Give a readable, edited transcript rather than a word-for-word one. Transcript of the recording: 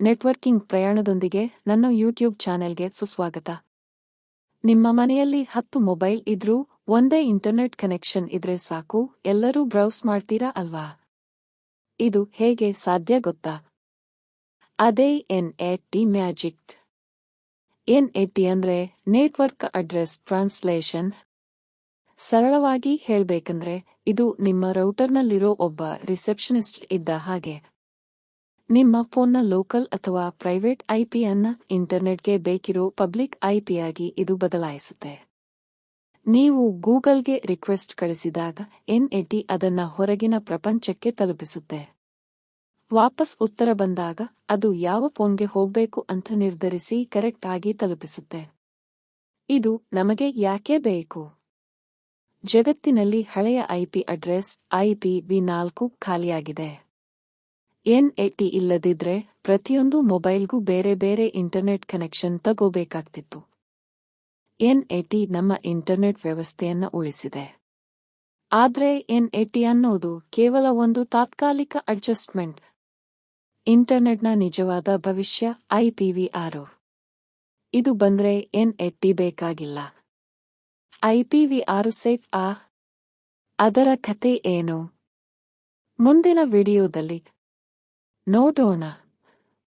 Networking ಪ್ರಯಾಣದೊಂದಿಗೆ ನನ್ನ YouTube ಚಾನೆಲ್ಗೆ ಸುಸ್ವಾಗತ. ನಿಮ್ಮ ಮನೆಯಲ್ಲಿ 10 ಮೊಬೈಲ್ ಇದ್ರೂ ಒಂದೇ ಇಂಟರ್ನೆಟ್ ಕನೆಕ್ಷನ್ ಇದ್ರೆ ಸಾಕು, ಎಲ್ಲರೂ ಬ್ರೌಸ್ ಮಾಡ್ತೀರಾ ಅಲ್ವಾ? ಇದು ಹೇಗೆ ಸಾಧ್ಯ ಗೊತ್ತಾ? ಅದೇ NAT ಮ್ಯಾಜಿಕ್. NAT ಅಂದ್ರೆ ನೆಟ್ವರ್ಕ್ ಅಡ್ರೆಸ್ ಟ್ರಾನ್ಸ್ಲೇಷನ್. ಸರಳವಾಗಿ ಹೇಳ್ಬೇಕಂದ್ರೆ ಇದು ನಿಮ್ಮ ರೌಟರ್ನಲ್ಲಿರೋ ಒಬ್ಬ ರಿಸೆಪ್ಷನಿಸ್ಟ್ ಇದ್ದ ಹಾಗೆ. ನಿಮ್ಮ ಫೋನ್ನ ಲೋಕಲ್ ಅಥವಾ ಪ್ರೈವೇಟ್ IP ಅನ್ನ ಇಂಟರ್ನೆಟ್ಗೆ ಬೇಕಿರೋ ಪಬ್ಲಿಕ್ IP ಆಗಿ ಇದು ಬದಲಾಯಿಸುತ್ತೆ. ನೀವು ಗೂಗಲ್ಗೆ ರಿಕ್ವೆಸ್ಟ್ ಕಳಿಸಿದಾಗ NAT ಅದನ್ನ ಹೊರಗಿನ ಪ್ರಪಂಚಕ್ಕೆ ತಲುಪಿಸುತ್ತೆ. ವಾಪಸ್ ಉತ್ತರ ಬಂದಾಗ ಅದು ಯಾವ ಫೋನ್ಗೆ ಹೋಗ್ಬೇಕು ಅಂತ ನಿರ್ಧರಿಸಿ ಕರೆಕ್ಟ್ ಆಗಿ ತಲುಪಿಸುತ್ತೆ. ಇದು ನಮಗೆ ಯಾಕೆ ಬೇಕು? ಜಗತ್ತಿನಲ್ಲಿ ಹಳೆಯ IP ಅಡ್ರೆಸ್ IPv4 ಖಾಲಿಯಾಗಿದೆ. NAT ಇಲ್ಲದಿದ್ರೆ ಪ್ರತಿಯೊಂದು ಮೊಬೈಲ್ಗೂ ಬೇರೆ ಬೇರೆ ಇಂಟರ್ನೆಟ್ ಕನೆಕ್ಷನ್ ತಗೋಬೇಕಾಗ್ತಿತ್ತು. NAT ನಮ್ಮ ಇಂಟರ್ನೆಟ್ ವ್ಯವಸ್ಥೆಯನ್ನ ಉಳಿಸಿದೆ. ಆದ್ರೆ NAT ಅನ್ನೋದು ಕೇವಲ ಒಂದು ತಾತ್ಕಾಲಿಕ ಅಡ್ಜಸ್ಟ್ಮೆಂಟ್. ಇಂಟರ್ನೆಟ್ನ ನಿಜವಾದ ಭವಿಷ್ಯ IPv6. ಇದು ಬಂದ್ರೆ NAT ಬೇಕಾಗಿಲ್ಲ. IPv6 ಸೇಫ್ ಆ? ಅದರ ಕಥೆ ಏನು? ಮುಂದಿನ ವಿಡಿಯೋದಲ್ಲಿ ನೋಡೋಣ.